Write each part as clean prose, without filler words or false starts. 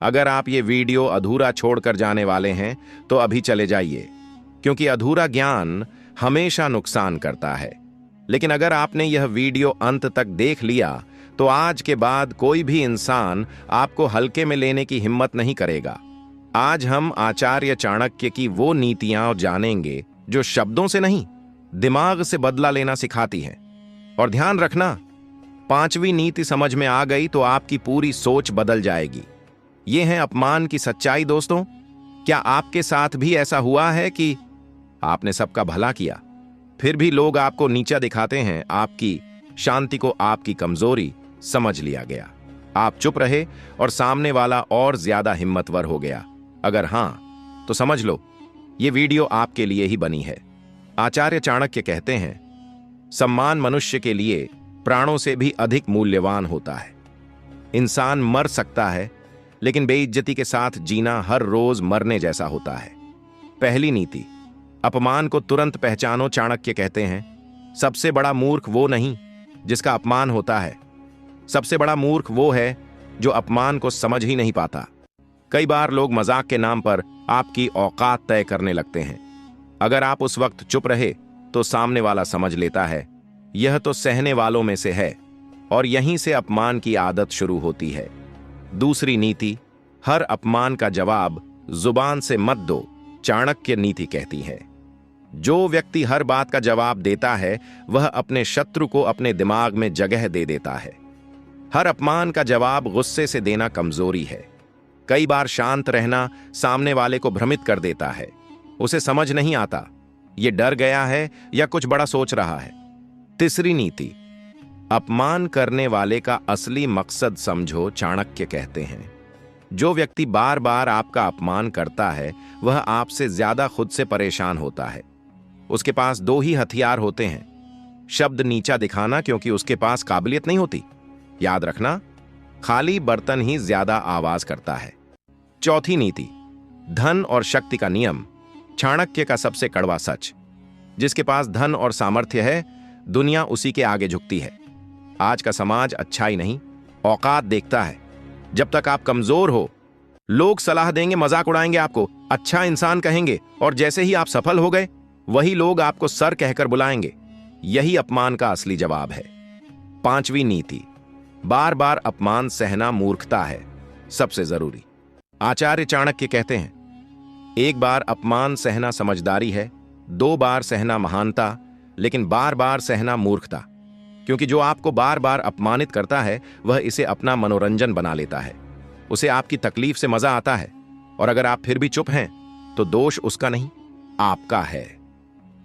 अगर आप ये वीडियो अधूरा छोड़कर जाने वाले हैं तो अभी चले जाइए, क्योंकि अधूरा ज्ञान हमेशा नुकसान करता है। लेकिन अगर आपने यह वीडियो अंत तक देख लिया तो आज के बाद कोई भी इंसान आपको हल्के में लेने की हिम्मत नहीं करेगा। आज हम आचार्य चाणक्य की वो नीतियां जानेंगे जो शब्दों से नहीं, दिमाग से बदला लेना सिखाती हैं। और ध्यान रखना, 5वीं नीति समझ में आ गई तो आपकी पूरी सोच बदल जाएगी। ये है अपमान की सच्चाई। दोस्तों, क्या आपके साथ भी ऐसा हुआ है कि आपने सबका भला किया, फिर भी लोग आपको नीचा दिखाते हैं? आपकी शांति को आपकी कमजोरी समझ लिया गया, आप चुप रहे और सामने वाला और ज्यादा हिम्मतवर हो गया। अगर हां, तो समझ लो ये वीडियो आपके लिए ही बनी है। आचार्य चाणक्य कहते हैं, सम्मान मनुष्य के लिए प्राणों से भी अधिक मूल्यवान होता है। इंसान मर सकता है, लेकिन बेइज्जती के साथ जीना हर रोज मरने जैसा होता है। पहली नीति, अपमान को तुरंत पहचानो। चाणक्य कहते हैं, सबसे बड़ा मूर्ख वो नहीं जिसका अपमान होता है, सबसे बड़ा मूर्ख वो है जो अपमान को समझ ही नहीं पाता। कई बार लोग मजाक के नाम पर आपकी औकात तय करने लगते हैं। अगर आप उस वक्त चुप रहे तो सामने वाला समझ लेता है यह तो सहने वालों में से है, और यहीं से अपमान की आदत शुरू होती है। दूसरी नीति, हर अपमान का जवाब जुबान से मत दो। चाणक्य नीति कहती है, जो व्यक्ति हर बात का जवाब देता है वह अपने शत्रु को अपने दिमाग में जगह दे देता है। हर अपमान का जवाब गुस्से से देना कमजोरी है। कई बार शांत रहना सामने वाले को भ्रमित कर देता है। उसे समझ नहीं आता ये डर गया है या कुछ बड़ा सोच रहा है। तीसरी नीति, अपमान करने वाले का असली मकसद समझो। चाणक्य कहते हैं, जो व्यक्ति बार बार आपका अपमान करता है वह आपसे ज्यादा खुद से परेशान होता है। उसके पास 2 ही हथियार होते हैं, शब्द नीचा दिखाना क्योंकि उसके पास काबिलियत नहीं होती। याद रखना, खाली बर्तन ही ज्यादा आवाज करता है। चौथी नीति, धन और शक्ति का नियम। चाणक्य का सबसे कड़वा सच, जिसके पास धन और सामर्थ्य है दुनिया उसी के आगे झुकती है। आज का समाज अच्छाई नहीं, औकात देखता है। जब तक आप कमजोर हो, लोग सलाह देंगे, मजाक उड़ाएंगे, आपको अच्छा इंसान कहेंगे, और जैसे ही आप सफल हो गए वही लोग आपको सर कहकर बुलाएंगे। यही अपमान का असली जवाब है। 5वीं नीति, बार बार अपमान सहना मूर्खता है, सबसे जरूरी। आचार्य चाणक्य कहते हैं, एक बार अपमान सहना समझदारी है, 2 बार सहना महानता, लेकिन बार बार सहना मूर्खता। क्योंकि जो आपको बार बार अपमानित करता है वह इसे अपना मनोरंजन बना लेता है। उसे आपकी तकलीफ से मजा आता है, और अगर आप फिर भी चुप हैं तो दोष उसका नहीं, आपका है।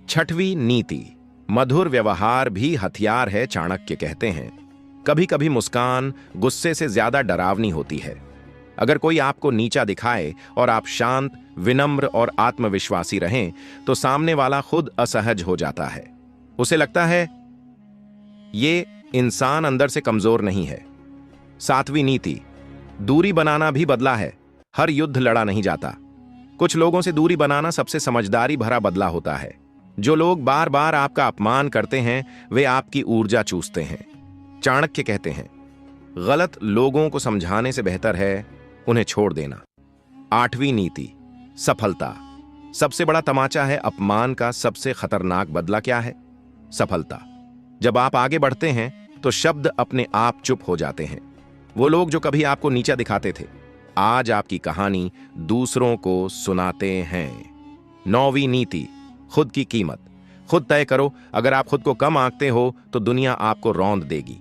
6वीं नीति, मधुर व्यवहार भी हथियार है। चाणक्य कहते हैं, कभी कभी मुस्कान गुस्से से ज्यादा डरावनी होती है। अगर कोई आपको नीचा दिखाए और आप शांत, विनम्र और आत्मविश्वासी रहें तो सामने वाला खुद असहज हो जाता है। उसे लगता है ये इंसान अंदर से कमजोर नहीं है। 7वीं नीति, दूरी बनाना भी बदला है। हर युद्ध लड़ा नहीं जाता। कुछ लोगों से दूरी बनाना सबसे समझदारी भरा बदला होता है। जो लोग बार बार आपका अपमान करते हैं वे आपकी ऊर्जा चूसते हैं। चाणक्य कहते हैं, गलत लोगों को समझाने से बेहतर है उन्हें छोड़ देना। 8वीं नीति, सफलता। सबसे बड़ा तमाचा है अपमान का। सबसे खतरनाक बदला क्या है? सफलता। जब आप आगे बढ़ते हैं तो शब्द अपने आप चुप हो जाते हैं। वो लोग जो कभी आपको नीचा दिखाते थे आज आपकी कहानी दूसरों को सुनाते हैं। 9वीं नीति, खुद की कीमत। खुद तय करो। अगर आप खुद को कम आंकते हो तो दुनिया आपको रौंद देगी।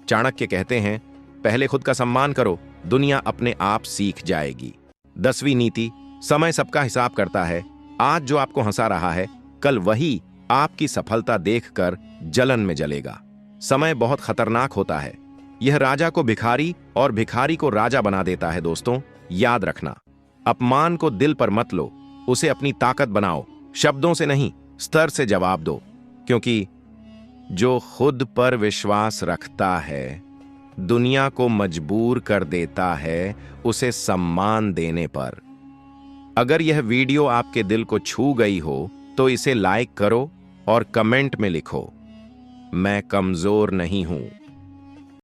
चाणक्य कहते हैं, पहले खुद का सम्मान करो, दुनिया अपने आप सीख जाएगी। 10वीं नीति, समय सबका हिसाब करता है। आज जो आपको हंसा रहा है कल वही आपकी सफलता देखकर जलन में जलेगा। समय बहुत खतरनाक होता है। यह राजा को भिखारी और भिखारी को राजा बना देता है। दोस्तों, याद रखना, अपमान को दिल पर मत लो, उसे अपनी ताकत बनाओ। शब्दों से नहीं, स्तर से जवाब दो, क्योंकि जो खुद पर विश्वास रखता है दुनिया को मजबूर कर देता है उसे सम्मान देने पर। अगर यह वीडियो आपके दिल को छू गई हो तो इसे लाइक करो और कमेंट में लिखो, मैं कमजोर नहीं हूं,